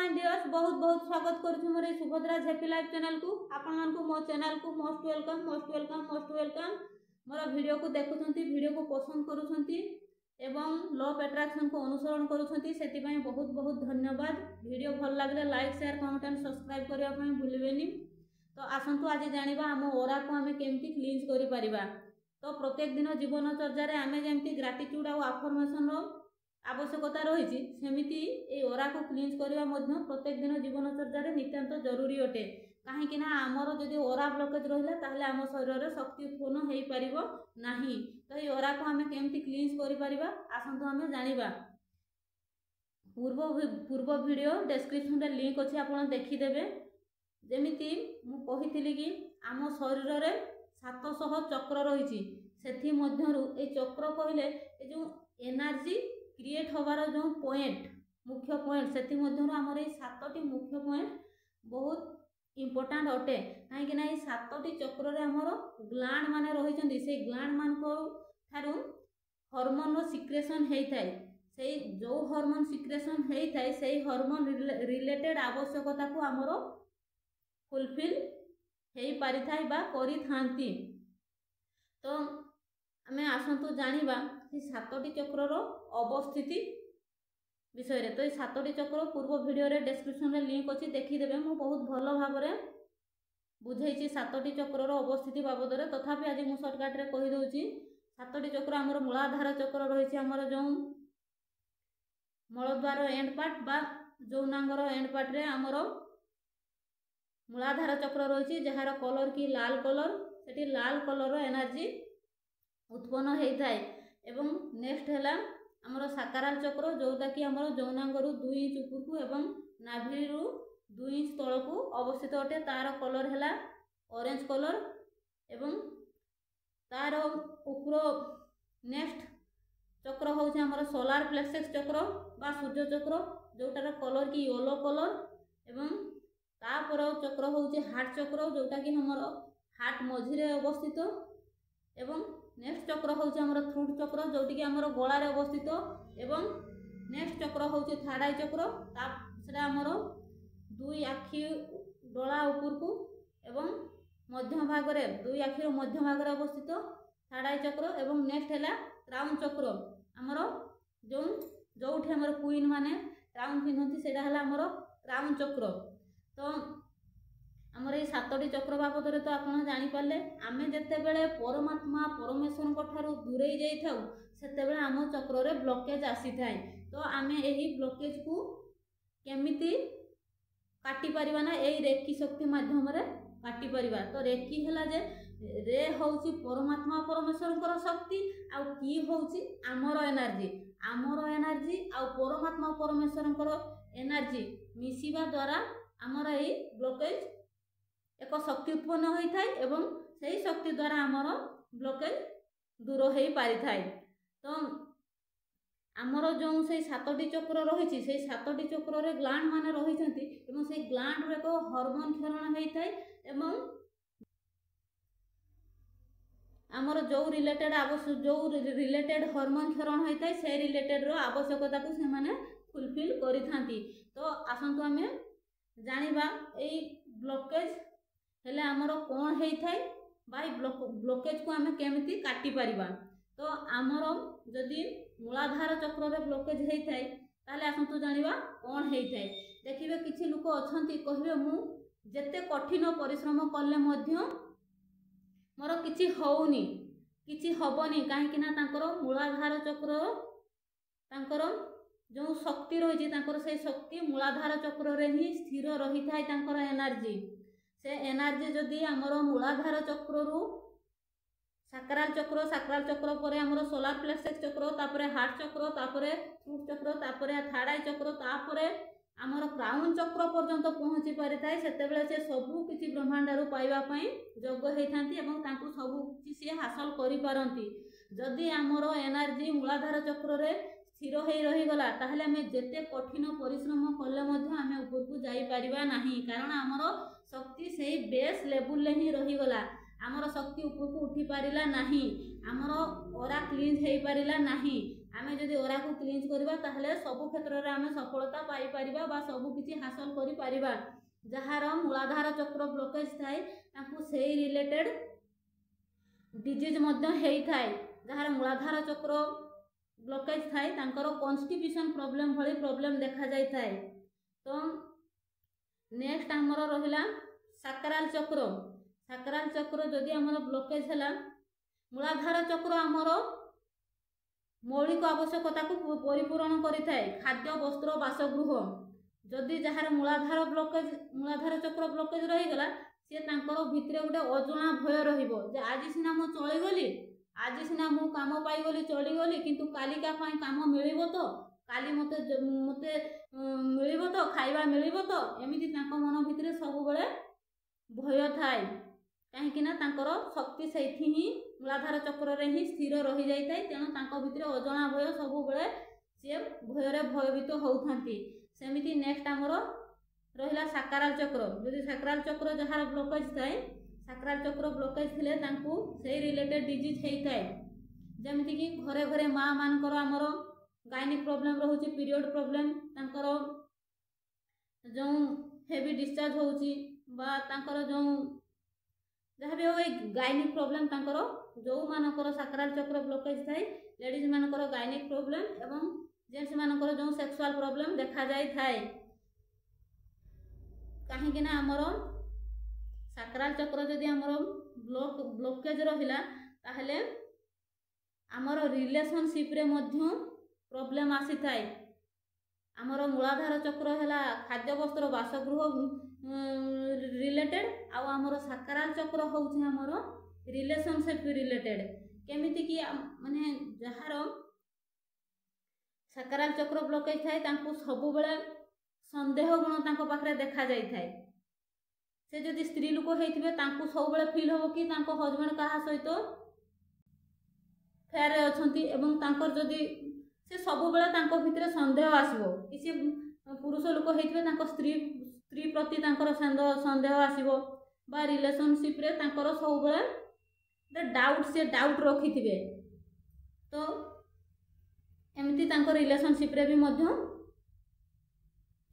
Morning dears, बहुत बहुत स्वागत करुछु मोर सुभद्रा झेपी लाइव चैनल को। आपण मानकु मो चैनल को most welcome most welcome most welcome. मोर वीडियो को देखुछंती, वीडियो को पसंद करुछंती एवं लॉ ऑफ अट्रैक्शन को अनुसरण करुछंती, सेति पई बहुत बहुत धन्यवाद। वीडियो भल लागले like share comment and subscribe करिया पई भूलिबेनी। तो आसंतु आज जानिबा हम ओरा को हमें केमती क्लींस करि परिबा। तो प्रत्येक दिन जीवन चर्चा रे हमें जेमती ग्रेटिट्यूड और अफर्मेशन रो आवश्यकता रही सेमिति ए ओरा को क्लींस करवा प्रत्येक दिन जीवन चर्चा रे नितांत जरूरी अटे। कहीं आमर जदि ओरा ब्लॉकेज रहिला ताहले आम शरीर में शक्ति उत्पन्न हो पारिबो नाही। तो ये ओरा को हमें केमती क्लींस करि परिबा आसंतु हमें जानिबा। पूर्व वीडियो डिस्क्रिप्शन रे लिंक अछि, आपण देखिदेबे। जेमिति मु कहिथिली कि आम शरीर रे 700 चक्र रही, सेथि मध्यरु ए चक्र कहले ए जो एनर्जी क्रिएट होबार जो पॉइंट मुख्य पॉइंट से आमर ये 7टी मुख्य पॉइंट बहुत इम्पोर्टाट अटे। कहीं 7टी चक्र रे आमर ग्लैंड माने रही, से ग्लैंड मान ठारू हार्मोन सिक्रेशन होता है। से जो हार्मोन सिक्रेशन होता है से हार्मोन रिलेटेड आवश्यकता को आमर फुलफिल हो पारि थाई बा करि थांती। तो आमे आसंतु जानिबा कि 7टी चक्र अवस्थिति विषय रे। तो ये 7टी चक्र पूर्व वीडियो रे डिस्क्रिप्शन रे लिंक अछि, देखिदेबे। मु बहुत भल भाव रे बुझेछि 7टी चक्र अवस्थिति बाबद रे। तथापि आज मु शॉर्टकट रे कहि दउछि 7टी चक्र आमर मूलाधार चक्र रही, आमर जो मलद्वार एंड पार्ट बा जौनांगर एंड पार्ट रे आमर मूलाधार चक्र रही, जार कलर की लाल कलर, सेठी लाल कलर एनर्जी उत्पन्न होता है। एवं नेक्स्ट है आमर साकाराल चक्र, जोटा कि आमर जौनांगरू 2 इंच उपरकू एवं नाभिरू 2 इंच तलकू अवस्थित अटे। तार कलर है ऑरेंज कलर एवं तार उपर नेक्स्ट चक्र हूँ आमर सोलार प्लेक्सस चक्र बा सूर्य चक्र, जोटार कलर की येलो कलर। एवं तापर चक्र हूँ हार्ट चक्र, जोटा कि हमर हार्ट मझिरे अवस्थित। एवं नेक्स्ट चक्र हूँ आमर थ्रोट चक्र, जोटी कि आमर गलार अवस्थित। एवं नेक्स्ट चक्र हूँ थर्ड आई चक्र, सेटा आमर 2 आखि डोला उपरकू एवं मध्य भाग रे 2 आखिर मध्य भाग रे अवस्थित थर्ड आई चक्र। एवं नेक्स्ट है क्राउन चक्र, आमर जोठी आमर क्वीन माने क्राउन पिंधती सेटा है आमर क्राउन चक्र। तो आमर ये 7टी चक्र बाबद रे तो आपण जानि पाले। आमे जत्ते बेले परमात्मा परमेश्वर को ठारू दूरे जाई थाउ सेते बेले आम चक्र रे ब्लॉकेज आसी थाए। तो आमे एही ब्लॉकेज को केमिति काटी परिबा ना, एई रेकी शक्ति माध्यम रे काटी परिबा। तो रेकी हला जे रे होउची परमात्मा परमेश्वर को शक्ति, आ की होउची आमर एनर्जी आ परमात्मा परमेश्वर को एनर्जी मिसिबा द्वारा आमर एई ब्लॉकेज एक शक्ति उत्पन्न होता है एवं सही शक्ति द्वारा आमर ब्लॉकेज दूर हो पारि थाए। तो आमर जो से 7टी चक्र रही, से 7टी चक्र रे ग्लैंड माने रही एवं से ग्लैंड रे को हार्मोन क्षरण होता है। एवं आमर जो रिलेटेड हार्मोन क्षरण होता है से रिलेटेड रो आवश्यकता को से माने फुलफिल करि थांती। तो आसंतु आमे जानिबा एई ब्लॉकेज हेले आमर कौन होता है बा ब्लॉकेज को आमे केमिति काटी परिबा। तो आमर जदि मूलाधार चक्र रे ब्लॉकेज होता है ताले आसंतु जानिबा कौन होता है। देखिबे किछि लोक अछंती कहिबे मु जेते कठिन परिश्रम कले मध्य मोर किछि होउनी किछि हबनी, काहे कि ना तांकर मूलाधार चक्र तांकर जो शक्ति रही से शक्ति मूलाधार चक्र रे ही स्थिर रही थाए। तांकर एनर्जी से एनर्जी जदि आमर मूलाधार चक्र रु साक्राल चक्र पर आमर सोलार प्लेक्सस चक्र, तापरे हार्ट चक्र, तापरे थ्रोट चक्र, तापरे थर्ड आई चक्र, तापरे आमर क्राउन चक्र पर्यंत पहुँची पारि थाए। सेतेबेले से सबु किछि ब्रह्मांडरू पाइबा पई योग्य होइथांती एवं तांकु सबु किछि से हासिल करि पारंती। जदि आमर एनर्जी मूलाधार चक्र रे स्थिर हो रहीगला ताहले आमे जेते कठिन परिश्रम कले मध्य आमे ऊपर को जाई परिबा नाही, कारण आमर शक्ति से बेस लेवल ले ही रहीगला। आमर शक्ति ऊपर को उठी पारिला नाही, आमर ओरा क्लींस हो पारिला नाही। आमे जदि ओरा को क्लींज करबा ताहले सब क्षेत्र रे आमे सफलता पाई परिबा बा सब किछि हासिल करि परिबा। जहार मूलाधार चक्र ब्लॉकेज थाए तांकु सेही रिलेटेड डिजीज मध्य हेई थाए। जहार मूलाधार चक्र ब्लॉकेज थाए तांकर कॉन्स्टिपेशन प्रॉब्लम भली प्रॉब्लम देखा जाय थाए। तो नेक्स्ट हमर रहिला साक्राल चक्र। साक्राल चक्र जदि हमर ब्लॉकेज हला मूलाधार चक्र हमर मौलिक आवश्यकता को परिपूर्ण करि थाए खाद्य वस्त्र बासगृह। जदि जहार मूलाधार चक्र ब्लॉकेज रही गला से तांकर भितरे गोटे अजणा भय रहिबो जे आज सिना मो चली गली आज सिना मु काम पाई गली चली गली किंतु कालिका पाई काम मिलिबो तो काली मते मते मिलिबो तो खाइबा मिलिबो तो एमिति तांको मन भितरे सब बेले भय थाए। कहीं ना तांकर शक्ति सैथि ही मूलाधार चक्र रे ही स्थिर रही जाई थाए। तेणु तांको भितरे अजणा भय सब बेले से भय रे भयभीत होउथांती। सेमिति नेक्स्ट हमर रहिला साक्राल चक्र। जदि साक्राल चक्र जहार ब्लॉकेज थाए साक्राल चक्र ब्लॉकेज थिले तांकु सेही रिलेटेड डिजीज हेई थाए। जेमिति कि घरे घरे मां मानकर हमर गायनिक प्रॉब्लम रहुची पीरियड प्रॉब्लम तांकर जो हेवी डिस्चार्ज होउची बा तांकर जो जहाँ भी हो गायनिक प्रॉब्लम तांकर जो मानकर साक्राल चक्र ब्लॉकेज थाए लेडीज मानकर गायनिक प्रॉब्लम एवं जेंट्स मानकर जो सेक्सुअल प्रॉब्लम देखा जाय थाए। कहीं ना हमर साक्राल चक्र जदि हमर ब्लॉकेज रहिला ताहले हमर रिलेशनशिप रे मध्य प्रॉब्लम आसी थाए। हमर मूलाधार चक्र हैला खाद्य वस्त्र बासगृह रिलेटेड आ हमर साक्राल चक्र होउछि हमर रिलेशनशिप रिलेटेड। केमिति कि माने जहार साक्राल चक्र ब्लॉकेज थाए तांकु सब बेले संदेह गुण तांको पाखरे देखा जाय थाए। से जदि स्त्री लोक हेइथिबे तांकु सब बेले फील होबो कि तांको हस्बैंड कहा सहित फेयर अछंती एवं तांकर जदि से सब बेले तांको भितरे संदेह आसीबो। किसी पुरुष लोक हेइथिबे तांको स्त्री प्रति तांकर संदेह आसीबो बा रिलेशनशिप रे तांकर सब बेले डाउट से डाउट रखिथिबे। तो एमिति तांकर रिलेशनशिप रे भी मध्य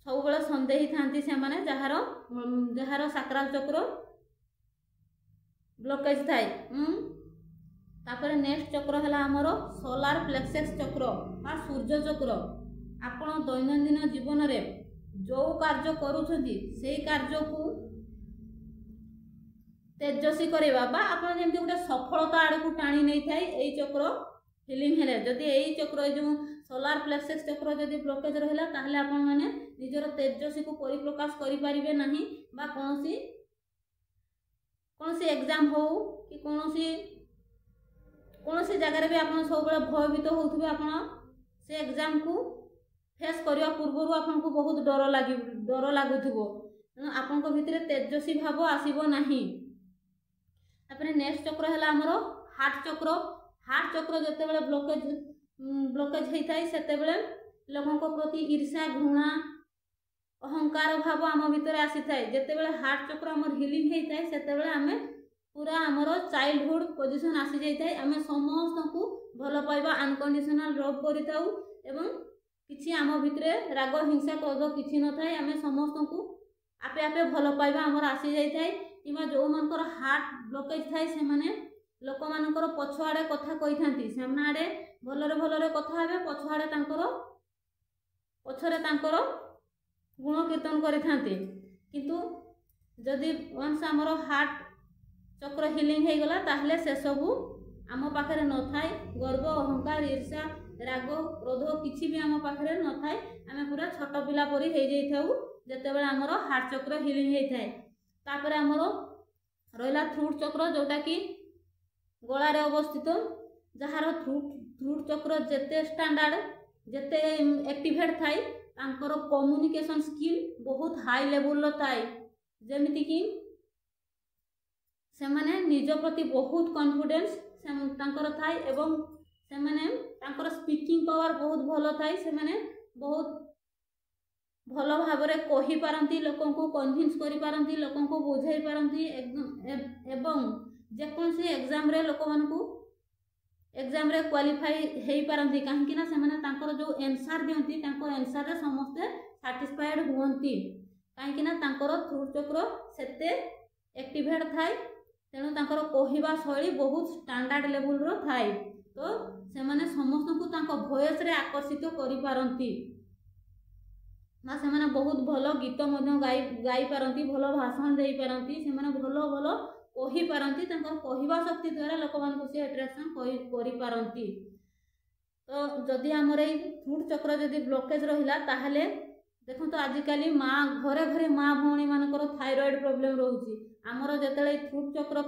सब बेले संदेही थांती से माने जहार साक्राल चक्र ब्लॉकेज थाए। तापर नेक्स्ट चक्र हैला हमर सोलार प्लेक्सस चक्र बा सूर्य चक्र। आपण दैनंदिन जीवन रे जो कार्य करूछंती सेही कार्य को तेजस्वी करबा बा आपण जेमति गोटे सफलता आड़ को टाणी नै थाई एई चक्र हिलिंग हेले। जदि एई चक्र जो सोलार प्लेक्सस चक्र जदि ब्लॉकेज रहिला ताहले आपण माने निजर तेजस्वी को परिप्रकाश करि परिबे नाही बा कोनोसी एग्जाम हो कि कोनोसी जगह भी आपण सब बेले भयभीत होउथबे। आपण से एग्जाम को फेस करिया पूर्वरु आपण को बहुत डर लागुथबो आपण को भितरे तेजस्वी भाव आसीबो नाही। तापर नेक्स्ट चक्र हैला हमर हार्ट चक्र। हार्ट चक्र जते बेले ब्लॉकेज हेई थाई सेते बेले लोगन को प्रति ईर्ष्या घृणा अहंकार भाव आम भितरे आसी थाए। जते बेले हार्ट चक्र हमर हिलिंग हेई थाए सेते बेले आमे पूरा हमर चाइल्डहुड पोजीशन आसी जाई थाए। आमे समस्त को भलो पाइबा अनकंडीशनल लव करिताउ एवं किछि आम भितरे राग हिंसा क्रोध किछि न थाए। आमे समस्त को आपे आपे भलो पाइबा हमर आसी जाई थाए। किमा जो मानकर हार्ट ब्लॉकेज थाए से माने लोक मानकर पछुआडे कथा कहि थांती सामना आडे भलरे कथा हेबे पछुआडे पछरे तांकर गुण कीर्तन करि थांती। किंतु जदि वंस हमर हार्ट चक्र हिलिंग हे गला ताहले से सबु आम पाखरे न थाए। गर्व अहंकार ईर्ष्या राग क्रोध किछि भी आम पाखरे न थाए। आमे पूरा छोट पिला परी हे जाई थाउ जते बेले हमर हार्ट चक्र हिलिंग हे थाए। तापर हमर रहिला थ्रोट चक्र जोटा कि गला रे अवस्थित। जहार थ्रोट चक्र जेते स्टैंडर्ड जेते एक्टिवेट थाए तांकर कम्युनिकेशन स्किल बहुत हाई लेवल लो थाए। जेमिति कि से माने निज प्रति बहुत कॉन्फिडेंस तांकर थाए एवं से माने तांकर स्पीकिंग पावर बहुत भलो थाए। से माने बहुत भलो भाबरे कहि पारंती लोकन को कन्विंस करि पारंती लोकन को बुझाई पारंती एवं जेकोसी एग्जाम रे लोक मान को एग्जाम रे क्वालिफाई हेई पारंती काहेकि ना सेमाने तांकर जो आंसर दियंती तांकर आंसर रे समस्ते सैटिस्फाइड हुअंती काहेकि ना तांकर थ्रोट चक्र सेते एक्टिवेट थाए तेणु तांकर कहिबा शैली बहुत स्टैंडर्ड लेवल रो थाए तो सेमाने समस्त को तांको वॉइस रे आकर्षित करि पारंती ना सेमाने बहुत भलो गीत मध्य गाई पारंती भलो भाषण देई पारंती सेमाने भलो भलो कहि पारंती तांकर कहिबा शक्ति द्वारा लोक मान को से अट्रैक्शन करि पारंती तो जदि हमर ए थ्रोट चक्र जदि ब्लॉकेज रहिला ताहले देखो तो आजिकली माँ घरे घरे माँ भौणी मानकर थायराइड प्रोब्लेम रोची आमर जेतले थ्रोट चक्र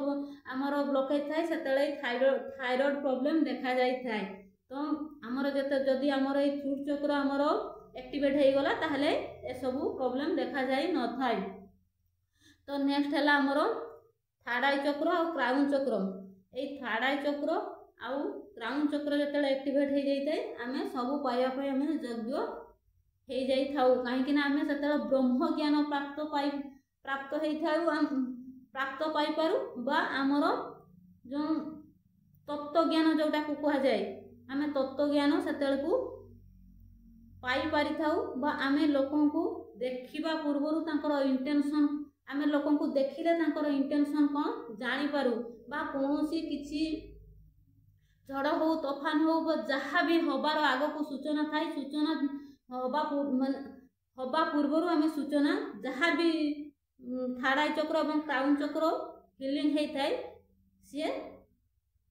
आमर ब्लॉकेज थाए सेतले थायराइड प्रोब्लेम देखा जाई थाए तो आमर जेते जदि आमर ए थ्रोट चक्र आमर एक्टिवेट हे गला ताहले ए सब प्रोब्लेम देखा जाई न थाए तो नेक्स्ट हला आमर थर्ड आई चक्र और क्राउन चक्र ए थर्ड आई चक्र आउ क्राउन चक्र जेतले एक्टिवेट हे जाई थाए आमे सब पाइबा पय आमे योग्य हे जाई थाउ काहेकि ना आमे सेतले ब्रह्म ज्ञान प्राप्त हे थाउ प्राप्त पाई पारु बा आमर जो तत्व ज्ञान जोटा को कहा जाए आमे तत्व ज्ञान सेतले को पाई पारि थाउ बा आमे लोकन को देखिबा पूर्वरु तांकर इंटेंशन आमे लोकन को देखिले तांकर इंटेंशन कोन जानि पारु बा कोनोसी किछि झड़ हो तूफान हो बा जहाँ भी हबार आग को सूचना थाई सूचना हवा पूर्वरु आमे सूचना जहाँ भी थर्ड आई चक्र और क्राउन चक्र हिलिंग हे थाए सी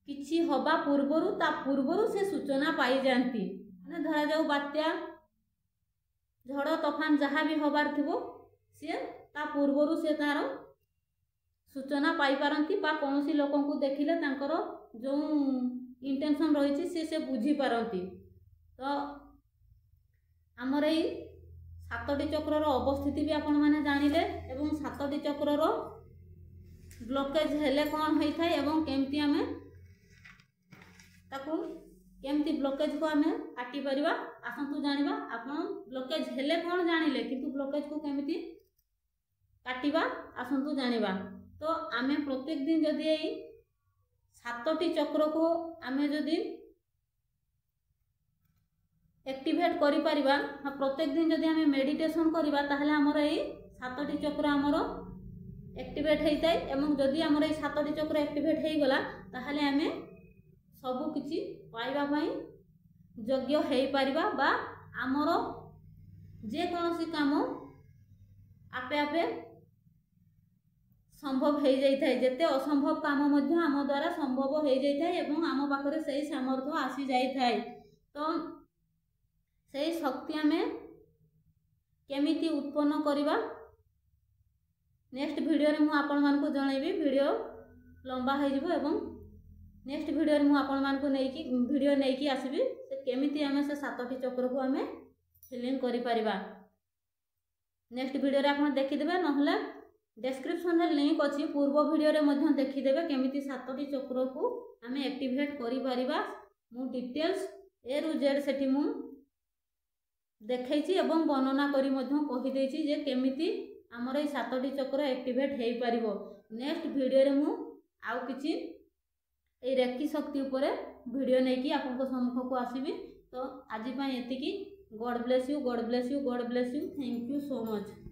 किछि हवा पूर्वरु ता पूर्वरु से सूचना पाई जानती माने धरा जाऊ बात्या झड़ तूफान जहाँ भी हबार थिबो सी ता पूर्वरु से तार सूचना पाई पारंती बा कोनोसी लोकन को देखिले तांकर जो इंटेंशन रही से बुझी पारंती तो आमर ए सातटी चक्र अवस्थिति भी आपण माने जानिले एवं सातटी चक्र ब्लॉकेज हेले कौन होता है एवं केमती आमे ताकू केमती ब्लॉकेज को आमे काटी परिबा आसंतु जानिबा आपण ब्लॉकेज हेले कौन जानिले किंतु ब्लॉकेज को केमती काटिबा आसंतु जानिबा तो आमे प्रत्येक दिन जदि ए सातटी चक्र को आमे जदि एक्टिवेट करि परिबा प्रत्येक दिन जदि आमे मेडिटेशन करिबा ताहले हमर ए सातटी चक्र हमर एक्टिवेट हेइताय एवं जदि हमर ए सातटी चक्र एक्टिवेट हेइ गला ताहले आमे सब किछि पाइबा पई योग्य हेइ परिबा बा हमर जे कोनोसी काम आपे आपे संभव हो जाए जिते असंभव काम आम द्वारा संभव हो जाए एवं आम पाखे से सामर्थ्य आसी जाए तो से शक्ति आम केमिति उत्पन्न करवा नेक्स्ट वीडियो रे मु आपण मान को जनइबी वीडियो लंबा हो जिवो एवं नेक्स्ट वीडियो रे मु आपण मान को नेकी वीडियो नेकी आसीबी से केमिति आम से सातटी चक्र को आम फिलिंग करि परिबा नेक्स्ट वीडियो रे आपण देखि देबे नहले डिस्क्रिप्शन रे लिंक अछि पूर्व वीडियो रे मध्य देखि देबे केमिति सातटी चक्र को आमे एक्टिवेट करि परिबा मु डिटेल्स ए रु जेड सेठी मु देखैछि एवं वर्णना करी मध्य कहि दैछि जे केमिति हमर ए सातटी चक्र एक्टिवेट हेइ परिबो नेक्स्ट वीडियो रे मु आउ किछि ए रेकी शक्ति ऊपर वीडियो नेकी आपन को सम्मुख को आसीबी तो आज पय एतिकी God bless you God bless you God bless you thank you so much.